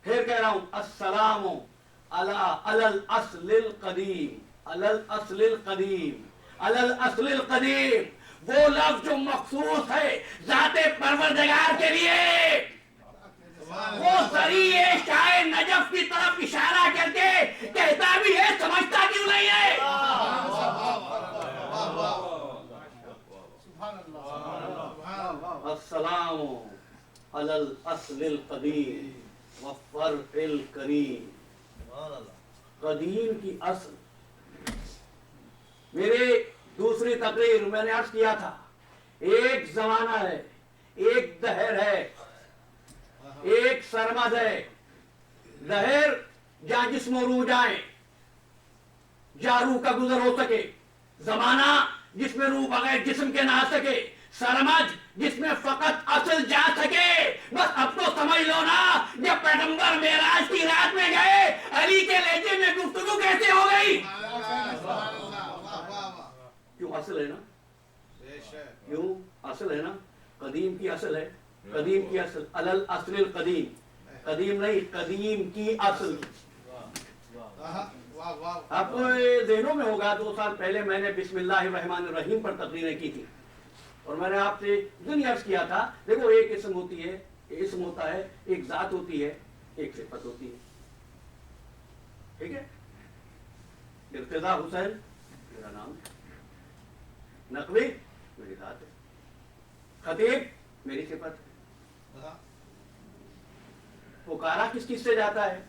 پھر کہہ رہا ہوں السلام علل اصل القدیم الاصل القدیم الاصل القدیم، وہ لفظ جو مخصوص ہے ذات پروردگار کے لیے، وہ ذریعے شاہ نجف کی طرف اشارہ کر کے کہتا بھی ہے، سمجھتا کیوں نہیں ہے؟ السلام علی الاصل القدیم والفرع الکریم، قدیم کی اصل۔ میرے دوسری تقریر میں نے عرض کیا تھا، ایک زمانہ ہے، ایک دہر ہے، ایک سرمد ہے۔ دہر جہاں جسم و روح جائیں، جہاں روح کا گزر ہو سکے، زمانہ جس میں روح بغیر جسم کے نہ آ سکے، سرمد جس میں فقط اصل جا سکے۔ بس اب تو سمجھ لو نا، جب پیغمبر معراج کی رات میں گئے، علی کے لہجے میں گفتگو کیسے ہو گئی؟ کیوں اصل ہے نا، کیوں اصل ہے نا، قدیم کی اصل ہے، قدیم کی اصل، علل اصل القدیم، قدیم نہیں، قدیم کی اصل۔ آپ کو ذہنوں میں ہوگا 2 سال پہلے میں نے بسم اللہ الرحمن الرحیم پر تقریریں کی تھی، اور میں نے آپ سے دن عرض کیا تھا، دیکھو ایک اسم ہوتی ہے، اسم ہوتا ہے، ایک ذات ہوتی ہے، ایک صفت ہوتی ہے، ٹھیک ہے؟ ارتضا حسین میرا نام ہے، نقوی میری ذات ہے، خطیب میری صفت ہے۔ پکارا کس چیز سے جاتا ہے؟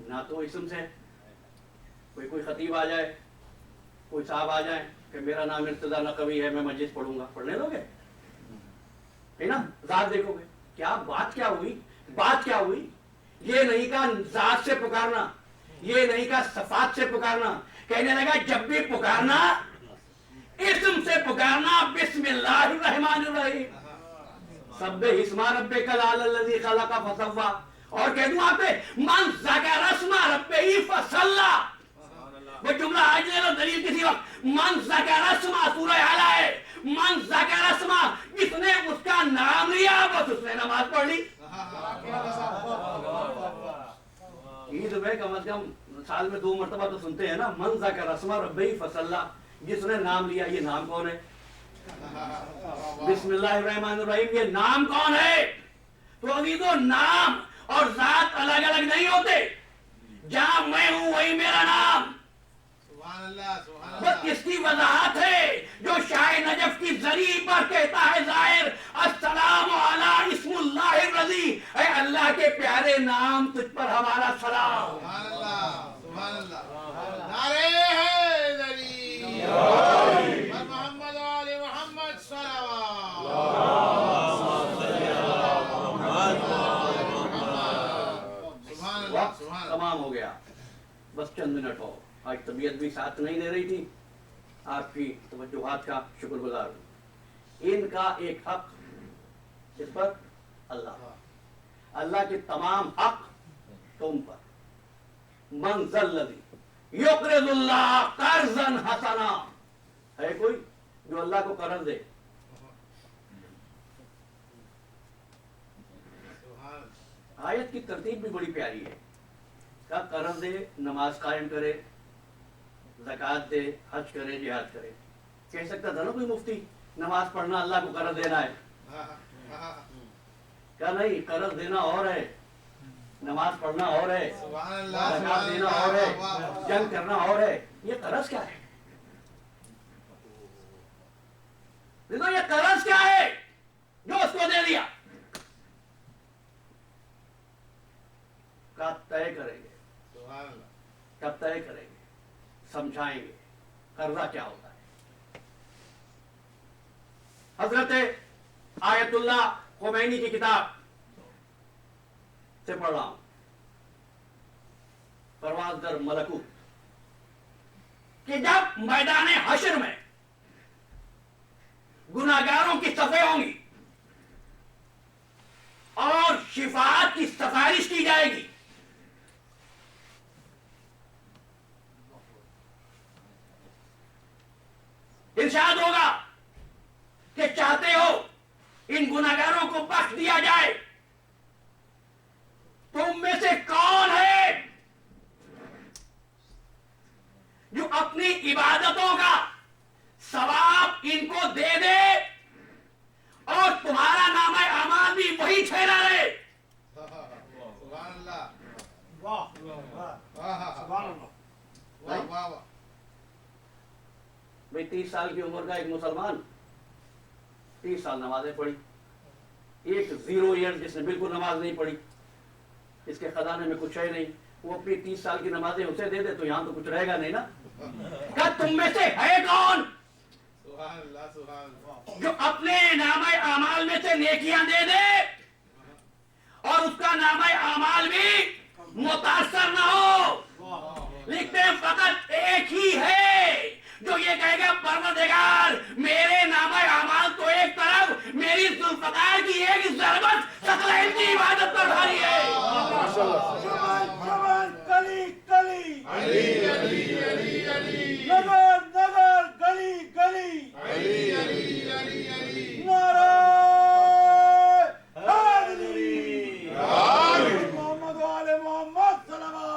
نہ تو اسم سے، کوئی خطیب آ جائے، کوئی صاحب آ جائیں کہ میرا نام ارتضا نقوی ہے، میں مجلس پڑھوں گا، پڑھنے لوگے ہے نا؟ ذات دیکھو گے، کیا بات کیا ہوئی؟ بات کیا ہوئی؟ یہ نہیں کہا ذات سے پکارنا، یہ نہیں کہا صفات سے پکارنا، کہنے لگا جب بھی پکارنا اسم سے پکارنا، بسم اللہ الرحمن الرحیم، سبح اسم ربک الاعلی الذی خلق فسوی، اور کہہ دوں آپ پہ من ذکر اسم ربہ فصلی، وہ جملہ آج لے لو دلیل کسی وقت، من ذکر اسم سورہ اعلیٰ ہے، من ذکر اسم، جس نے اس کا نام لیا بس اس نے نماز پڑھ لی۔ عید میں کم از کم سال میں 2 مرتبہ تو سنتے ہیں نا، من ذکر اسم ربہ فصلی، جس نے نام لیا۔ یہ نام کون ہے؟ بسم اللہ الرحمن الرحیم، یہ نام کون ہے؟ تو عزیزو، نام اور ذات الگ الگ نہیں ہوتے، جہاں میں ہوں وہی میرا نام۔ بس اس کی وضاحت ہے جو شاہ نجف کی ذریعہ پر کہتا ہے ظاہر، السلام علی اسم اللہ الرضی، اے اللہ کے پیارے نام تجھ پر ہمارا سلام۔ سبحان اللہ، سبحان اللہ، نعرہ حیدری، محمد آل محمد صلوات۔ وقت تمام ہو گیا، بس چند منٹ ہو، آج طبیعت بھی ساتھ نہیں دے رہی تھی، آپ کی توجہات کا شکر گزار ہوں۔ ان کا ایک حق اس پر اللہ، اللہ کے تمام حق تم پر۔ من ذا الذی یقرض اللہ قرضا حسنا، ہے کوئی جو اللہ کو قرض دے؟ آیت کی ترتیب بھی بڑی پیاری ہے، کہ قرض دے، نماز قائم کرے، زکوٰۃ دے، حج کرے، جہاد کرے۔ کہہ سکتا تھا نا کوئی مفتی، نماز پڑھنا اللہ کو قرض دینا ہے، کیا نہیں؟ قرض دینا اور ہے، نماز پڑھنا اور ہے، زکوٰۃ دینا اور ہے، جنگ کرنا اور ہے۔ یہ قرض کیا ہے؟ دیکھو یہ قرض کیا ہے جو اس کو دے دیا؟ کب طے کریں گے، کب طے کریں گے، سمجھائیں گے قرضہ کیا ہوتا ہے۔ حضرت آیت اللہ خمینی کی کتاب سے پڑھ رہا ہوں، پرواز در ملکوت، کہ جب میدان حشر میں گناہگاروں کی صفیں ہوں گی اور شفاعت کی سفارش کی جائے گی، ارشاد ہوگا کہ चाहते हो इन गुनाहगारों को बख्श दिया जाए, तुम में से कौन है जो अपनी इबादतों का सवाब इनको दे दे और तुम्हारा नामा अमाल भी वही ठहरा रहे? सुभान अल्लाह, वाह सुभान अल्लाह। वाह वाह वाह। भाई 30 साल की उम्र का एक मुसलमान 30 साल नमाजें पढ़ी, एक 0 ईयर जिसने बिल्कुल नमाज नहीं पढ़ी, इसके खजाने में कुछ है नहीं, वो अपनी 30 साल की नमाजें उसे दे दे तो यहां तो कुछ रहेगा नहीं ना। क्या तुम में से है कौन सुभान अल्लाह, सुभान अल्लाह। जो अपने नामा अमाल में से नेकियां दे दे और उसका नामा अमाल भी मुतासर ना हो? लिखते हैं फकत एक ही है जो ये कहेगा परवरदिगार मेरे नामा अमाल तो एक तरफ, मेरी जुल्फकार की एक ज़रबत सकलैन की इबादत पर भारी है। गली गली अली अली अली अली नगर नगर गली गली अली अली अली अली नारे हैदरी मोहम्मद वाले मोहम्मद सल्लल्लाहु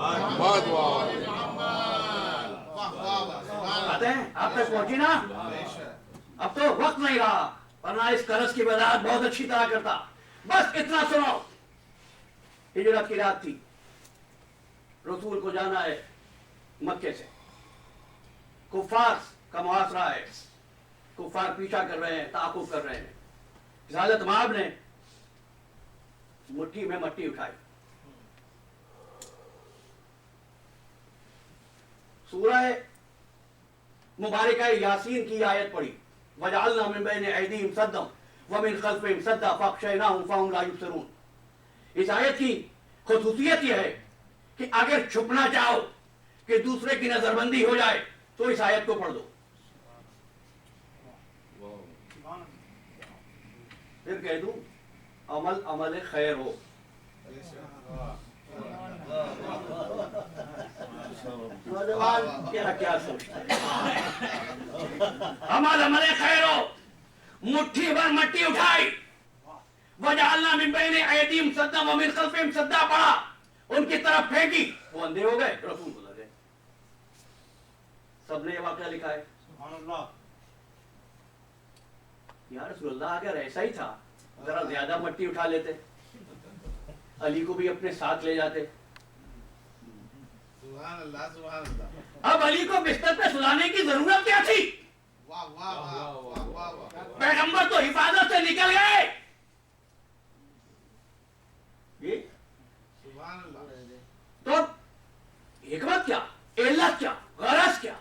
मोहम्मद वाले मोहम्मद। वाह वाह वाह, सुभान अल्लाह। आते हैं आप तक पहुंची ना? अब तो वक्त नहीं रहा, वरना इस करस की वजाहत बहुत अच्छी तरह करता। बस इतना सुनो, हिजरत की रात थी, रसूल को जाना है मक्के से, कुफार का मुहासरा है, कुफार पीछा कर रहे हैं, ताकुब कर रहे हैं। हज़रत माब ने मुट्ठी में मट्टी उठाई, सूरह मुबारका यासीन की आयत पढ़ी, वजअलना मिन बैन ऐदीहिम सद्दम व मिन खल्फिहिम सद्दा फअग़शयनाहुम फहुम ला युबसिरून। इस आयत की खुसूसियत यह है कि अगर छुपना चाहो कि दूसरे की नजरबंदी हो जाए तो इस आयत को पढ़ दो, फिर कह दूं अमल अमल खैर हो। नौजवान क्या क्या सोचते हैं? अमल अमल खैर हो, मुट्ठी भर मट्टी उठाई, वजअलना मिन बैन ऐदीहिम सद्दा व मिन खल्फिहिम सद्दा पढ़ा, उनकी तरफ फेंकी, वो अंधे हो गए, रसूल गुजर गए। सबने ये वाकया लिखा है। सुभान अल्लाह। या रसूलुल्लाह अगर ऐसा ही था जरा ज्यादा मट्टी उठा लेते, अली को भी अपने साथ ले जाते। सुभान अल्लाह, सुभान अल्लाह। अब अली को बिस्तर पे सुलाने की जरूरत क्या थी? वाह वाह वाह वाह वाह वाह। पैगंबर तो हिफाजत से निकल गए। ये सुभान अल्लाह। तो हिकमत क्या, इल्लत क्या, गरज क्या?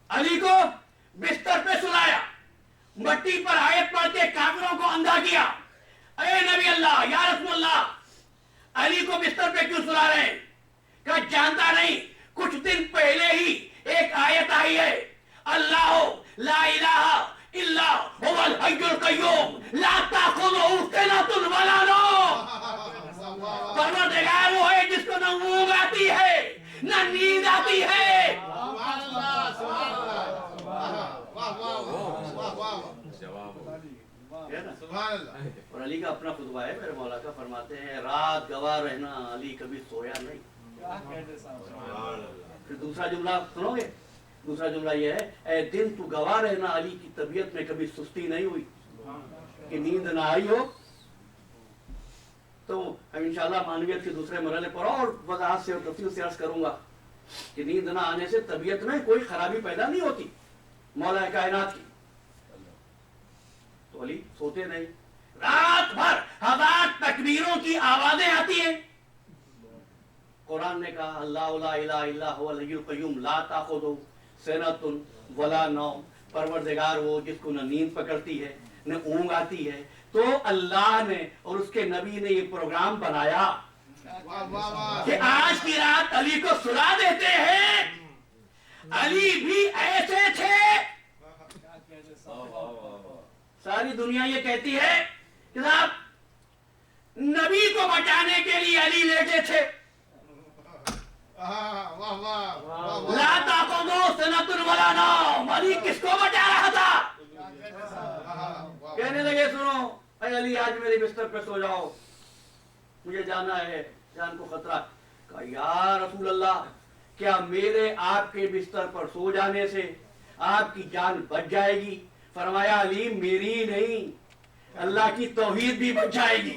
अली को बिस्तर पे सुलाया, मट्टी पर आयत पढ़ के काफिरों को अंधा किया। अरे नबी अल्लाह, या रसूलल्लाह, अली को बिस्तर पे क्यों सुला रहे हैं? क्या जानता नहीं कुछ दिन पहले ही एक आयत आई है, अल्लाह ला इलाहा इल्ला हुवल हय्युल कय्यूम ला ताखुज़ुहु सिनतुन वला नौम। परवरदिगार वो है जिसको न ऊँघ आती है न नींद आती है। सुभान अल्लाह, सुभान अल्लाह। वाह वाह वाह वाह वाह। है ना? सुभान अल्लाह। और अली का अपना खुतबा है, मेरे मौला का फरमाते हैं रात गवाह रहना, अली कभी सोया नहीं। फिर दूसरा जुमला सुनोगे, दूसरा जुमला ये है, ए दिन तू गवाह रहना, अली की तबीयत में कभी सुस्ती नहीं हुई कि नींद ना आई हो। तो हम इंशाल्लाह मानवियत के दूसरे मरहले पर और वजाहत से और तफसील से अर्ज करूंगा कि नींद ना आने से तबीयत में कोई खराबी पैदा नहीं होती मौला कायनात की। तो अली सोते नहीं, रात भर हजार तकबीरों की आवाजें आती हैं। कुरान ने कहा अल्लाह ला इलाहा इल्ला हुवल हय्युल कय्यूम ला ताखुज़ुहु सिनतुन वला नौम, परवरदिगार वो जिसको न नींद पकड़ती है न ऊँघ आती है। तो अल्लाह ने और उसके नबी ने ये प्रोग्राम बनाया वाह वाह वाह। कि आज की रात अली को सुला देते हैं। अली भी ऐसे थे। सारी दुनिया ये कहती है कि साहब नबी को बचाने के लिए अली लेटे थे। वाह वाह वाह ला ताक़ुदू सनतुन वला नौम। अली किसको बचा रहा था? कहने लगे सुनो अरे अली आज मेरे बिस्तर पे सो जाओ, मुझे जाना है, जान को खतरा। कहा या रसूल अल्लाह, क्या मेरे आपके बिस्तर पर सो जाने से आपकी जान बच जाएगी? फरमाया अली मेरी नहीं, अल्लाह की तौहीद भी बच जाएगी।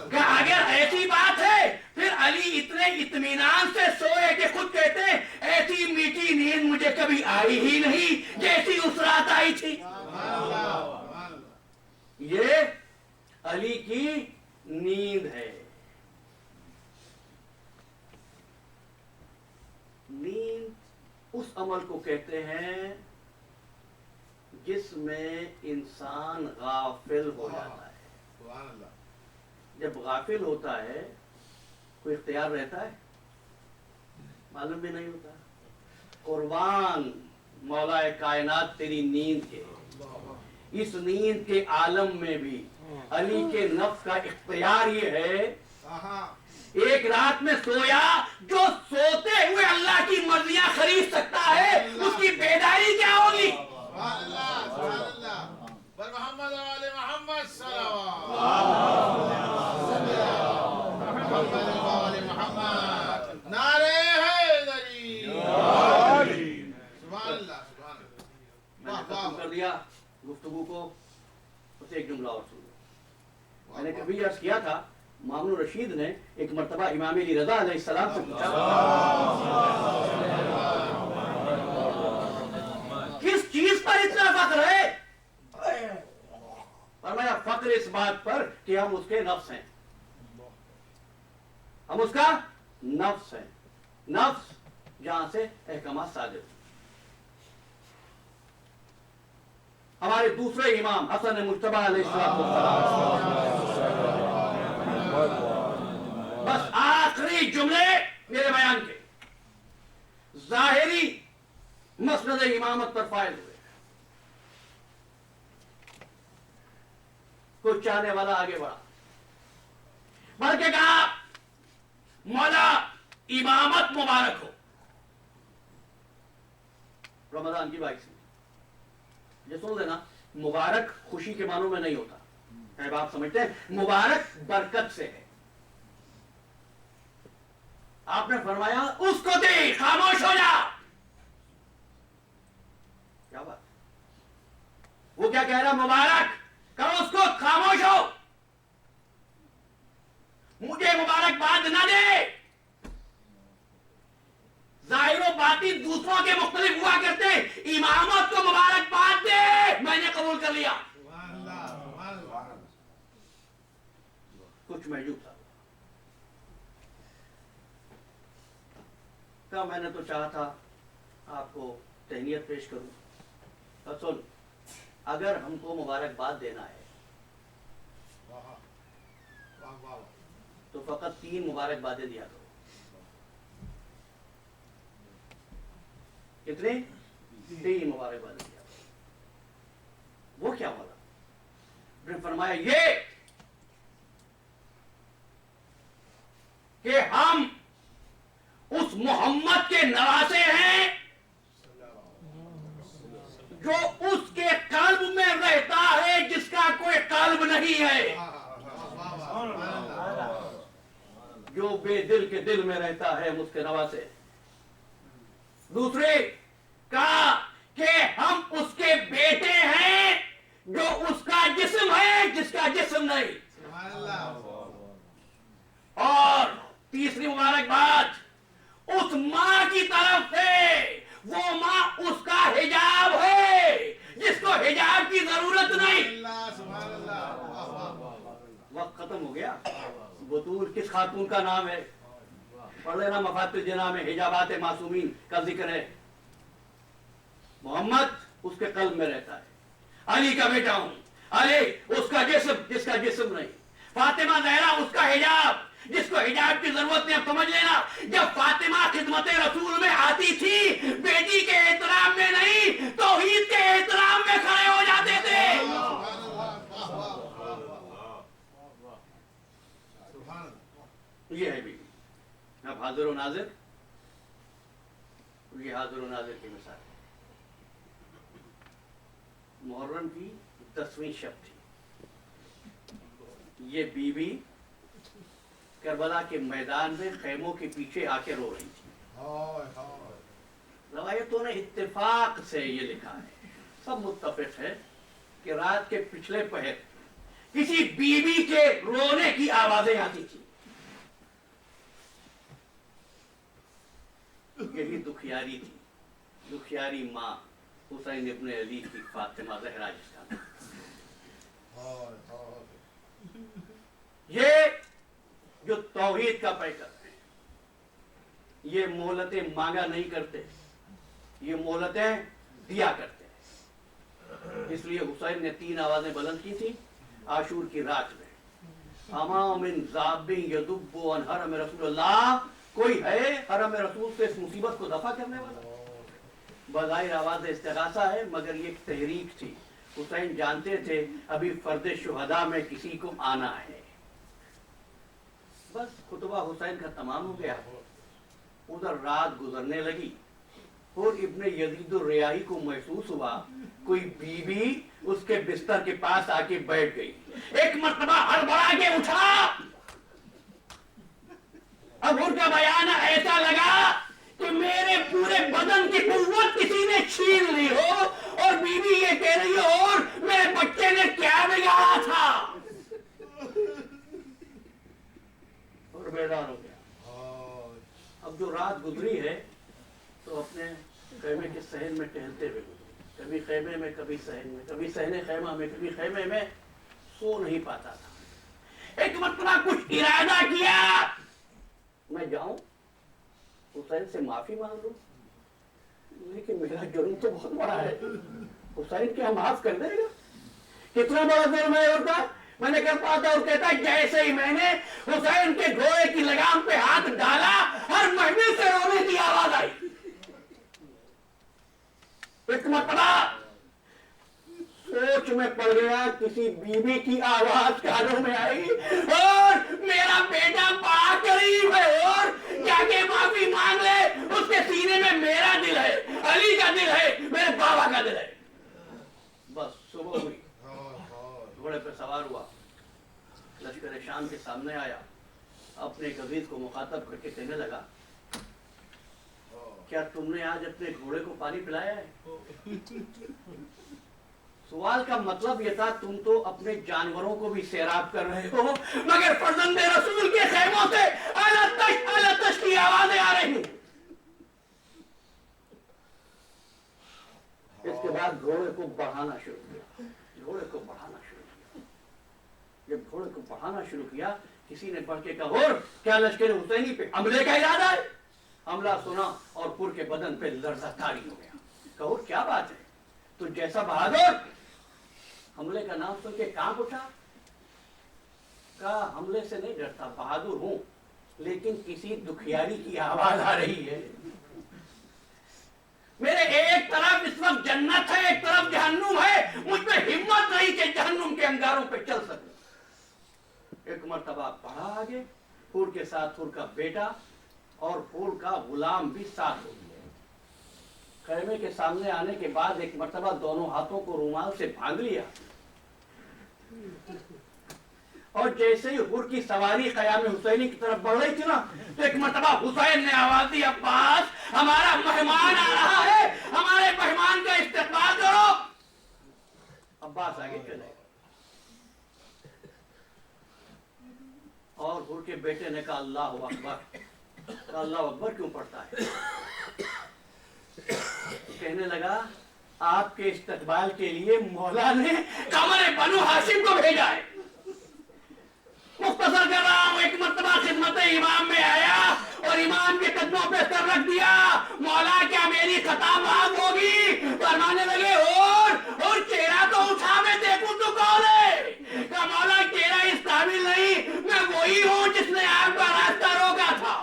क्या अगर ऐसी बात है फिर अली इतने इत्मीनान से सोए कि खुद कहते हैं ऐसी मीठी नींद मुझे कभी आई ही नहीं जैसी उस रात आई थी। ये अली की नींद है। नींद उस अमल को कहते हैं जिसमें इंसान गाफिल हो जाता है। जब गाफिल होता है कोई इख्तियार रहता है? मालूम भी नहीं होता। कुर्बान मौला कायनात तेरी नींद के, इस नींद के आलम में भी अली के नफ्स का इख्तियार ये है, एक रात में सोया जो सोते हुए अल्लाह की मर्जियां खरीद सकता है, उसकी बेदारी क्या होगी? कर दिया गुफ्तगू को, उसे एक जुमला और सुन लो। मैंने कभी अर्ज किया था, मामून रशीद ने एक मर्तबा इमाम अली रज़ा अलैहिस्सलाम से पूछा किस चीज पर इतना फख्र है? फरमाया फख्र इस बात पर कि हम उसके नफ्स हैं, हम उसका नफ्स हैं। नफ्स जहां से अहकामात सादिर। हमारे दूसरे इमाम हसन मुज्तबा अलैहिस्सलाम, बस आखिरी जुमले मेरे बयान के, जाहिरी मसनद इमामत पर फायद हुए। कुछ चाहने वाला आगे बढ़ा, बढ़ के कहा मौला इमामत मुबारक हो। रमजान की 22 ये सुन लेना, मुबारक खुशी के मानों में नहीं होता है, आप समझते हैं? मुबारक बरकत से है। आपने फरमाया उसको दे, खामोश हो जा। क्या बात? वो क्या कह रहा? मुबारक कहो उसको, खामोश हो, मुझे मुबारकबाद ना दे। जाहिर बातिन दूसरों के मुख्तलिफ हुआ करते, इमामत को मुबारकबाद दे, मैंने कबूल कर लिया। कुछ महजूब था, क्या मैंने तो चाहा था आपको तहनीयत पेश करूं। तो सुन, अगर हमको मुबारकबाद देना है तो फकत 3 मुबारकबादें दिया करो। कितने? 3 मुबारकबादें दिया करो। वो क्या बोला? फिर फरमाया ये कि हम उस मोहम्मद के नवासे हैं जो उसके कल्ब में रहता है जिसका कोई कल्ब नहीं है, जो बेदिल के दिल में रहता है उसके नवासे। दूसरे कहा कि हम उसके बेटे हैं जो उसका जिस्म है जिसका जिस्म नहीं। और तीसरी मुबारकबाद उस मां की तरफ से, वो मां उसका हिजाब है जिसको हिजाब की जरूरत नहीं। वक्त खत्म हो गया। बतूल किस खातून का नाम है? पढ़ लेना, मफातिल जना में हिजाबात मासूमीन का जिक्र है। मोहम्मद उसके कल्ब में रहता है, अली का बेटा हूं, अली उसका जिस्म जिसका जिस्म नहीं, फातिमा ज़हरा उसका हिजाब जिसको हिजाब की जरूरत नहीं। अब समझ लेना, जब फातिमा खिदमत रसूल में आती थी, बेटी के एहतराम में नहीं, तौहीद के एहतराम में खड़े हो जाते थे। ये है बीवी। अब हाजिर व नाजिर, ये हाजिर व नाजिर की मिसाल है। मुहर्रम की 10वीं शब थी। ये बीवी करबला के मैदान में खैमों के पीछे आके रो रही थी। रवायतों ने इत्तेफाक से ये लिखा है, सब मुत्तफिक है कि रात के पिछले पहर किसी बीवी के रोने की आवाजें आती थी। यही दुखियारी थी, दुखियारी माँ हुसैन इब्ने अली की फातिमा ज़हरा जिसका नाम। ये जो तौहीद का पैकर है, ये मोहलतें मांगा नहीं करते, ये मोहलतें दिया करते हैं। इसलिए हुसैन ने 3 आवाजें बुलंद की थी आशूर की रात में। अमामिन ज़ाबिन यदुब्बु अन हरम रसूलुल्लाह, कोई है हरम रसूल से इस मुसीबत को दफा करने वाला? बज़ाहिर आवाज़ इस्तिग़ासा है, मगर ये एक तहरीक थी। हुसैन जानते थे अभी फर्द शुहदा में किसी को आना है। बस खुतबा हुसैन का तमाम हो गया। उधर रात गुजरने लगी और इब्ने यजीद रियाही को महसूस हुआ कोई बीवी उसके बिस्तर के पास आके बैठ गई। एक मर्तबा हड़बड़ा के उठा। अब उनका बयान ऐसा लगा कि मेरे पूरे बदन की कुव्वत किसी ने छीन ली हो, और बीवी ये कह रही हो और मेरे बच्चे ने क्या बिगाड़ा था, और बेदार हो गया। अब जो रात गुजरी है तो अपने खैमे के सहन में टहलते हुए गुजरी, कभी खैमे में, कभी सहन में, कभी सहने खैमा में, कभी खैमे में, सो नहीं पाता था। एक मरतबा कुछ इरादा किया, मैं जाऊं हुसैन से माफी मांग लूं, लेकिन मेरा जुर्म तो बहुत बड़ा है, हुसैन क्या माफ कर देगा? कितना बड़ा जुर्म है उनका, मैंने कर पाता। और कहता जैसे ही मैंने हुसैन के घोड़े की लगाम पे हाथ डाला, हर महफिल से रोने की आवाज आई। एक मरतबा सोच में पड़ गया, किसी बीवी की आवाज कानों में आई और मेरा बेटा बड़ा करीब है और जाके माफी मांग ले, उसके सीने में मेरा दिल है, अली का दिल है, मेरे बाबा का दिल है। बस सुबह हुई, घोड़े पे सवार हुआ, लश्कर शाम के सामने आया, अपने एक अजीज को मुखातब करके कहने लगा, क्या तुमने आज अपने घोड़े को पानी पिलाया है? सवाल का मतलब यह था, तुम तो अपने जानवरों को भी सैराब कर रहे हो, मगर फर्जंदे रसूल के खैमों से अलतश की आवाजें आ रही। इसके बाद घोड़े को बढ़ाना शुरू किया, घोड़े को बढ़ाना शुरू किया। जब घोड़े को बढ़ाना शुरू किया, किसी ने बढ़ के कहा, और क्या लश्कर हुसैनी पे हमले का इरादा है? हमला सुना और पुर के बदन पे लर्जा तारी हो गया। कहो क्या बात है, तो जैसा बहादुर, हमले का नाम सुन के कांप उठा। कहा हमले से नहीं डरता, बहादुर हूं, लेकिन किसी दुखियारी की आवाज आ रही है। मेरे एक तरफ इस वक्त जन्नत है, एक तरफ जहन्नुम है, मुझ में हिम्मत नहीं कि जहन्नुम के अंगारों पे चल सकूं। एक मर्तबा बढ़ा आगे, हुर के साथ हुर का बेटा और हुर का गुलाम भी साथ हो गए। खैमे के सामने आने के बाद एक मर्तबा दोनों हाथों को रुमाल से बांध लिया, और जैसे ही हुर की सवारी क़याम हुसैनी की तरफ बढ़ रही थी ना, तो एक मर्तबा हुसैन ने आवाज दी, अब्बास हमारा मेहमान आ रहा है, हमारे मेहमान का इस्तकबाल करो। अब्बास आगे चले, और हुर के बेटे ने कहा अल्लाह अकबर। अल्लाह अकबर क्यों पढ़ता है? कहने लगा आपके इस्तकबाल के लिए मौला ने कमर बनु हाशिम को भेजा है। मुख्तसर कर रहा हूं, एक मर्तबा खिदमत इमाम में आया और इमाम के कदमों पे सर रख दिया, मौला क्या मेरी खता माफ होगी? फरमाने लगे और चेहरा तो उठा, मैं देखूं तो कौन है? कहा मौला चेहरा इस काबिल नहीं, मैं वही हूं जिसने आपका रास्ता रोका था।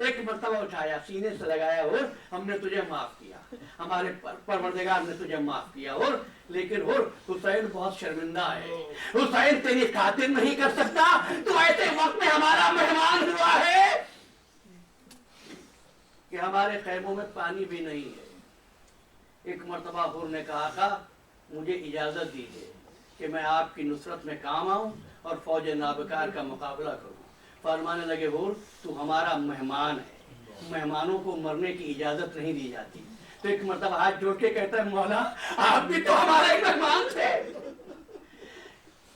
एक मर्तबा उठाया, सीने से लगाया, और हमने तुझे माफ किया, हमारे परवरदिगार ने तुझे माफ किया। और लेकिन हुसैन बहुत शर्मिंदा है, हुसैन तेरी खातिर नहीं कर सकता, तो ऐसे वक्त में हमारा मेहमान हुआ है। کہ ہمارے خیموں میں پانی بھی نہیں ہے۔ ایک مرتبہ حور نے کہا آقا مجھے اجازت دیجیے کہ میں آپ کی نصرت میں کام آؤں اور فوج نابکار کا مقابلہ کروں۔ فرمانے لگے حور تو ہمارا مہمان ہے، مہمانوں کو مرنے کی اجازت نہیں دی جاتی۔ تو ایک مرتبہ ہاتھ جوڑ کے کہتا ہے مولا آپ بھی تو ہمارے مہمان تھے۔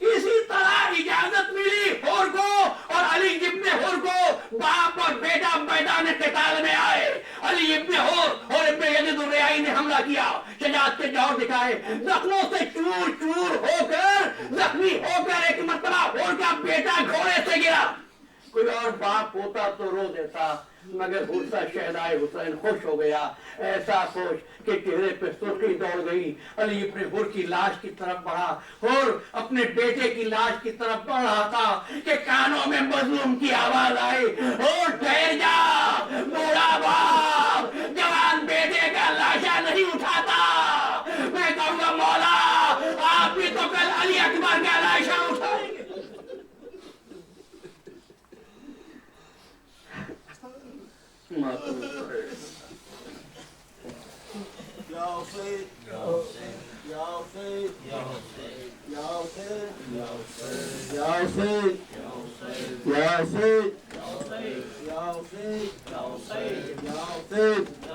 اسی طرح اجازت ملی حور کو اور علی ابن حور کو، باپ اور بیٹا میدان قتال میں آئے۔ علی ابن حور اور ابن یزید الریائی نے حملہ کیا، شجاعت کے جوہر دکھائے، زخموں سے چور چور ہو کر زخمی ہو کر ایک مرتبہ حور کا بیٹا گھوڑے سے گرا۔ کوئی اور باپ ہوتا تو رو دیتا، مگر حورسا شہدائے حسین خوش ہو گیا، ایسا خوش کہ چہرے پہ سرخی دوڑ گئی۔ علی ابن حور کی لاش کی طرف بڑھا، حور اپنے بیٹے کی لاش کی طرف بڑھ رہا تھا کہ کانوں میں مظلوم کی آواز آئی، حور ٹھہر جا، بوڑھا باپ جوان بیٹے کا لاشا نہیں اٹھاتا۔ میں کہوں گا مولا آپ بھی تو کل علی اکبر کا لاشا اٹھائیں گے۔ Ya Hussein, Ya Hussein, Ya Hussein, Ya Hussein, Ya Hussein, Ya Hussein, Ya Hussein, Ya Hussein, Ya Hussein, Ya Hussein, Ya Hussein, Ya Hussein, Ya Hussein, Ya Hussein, Ya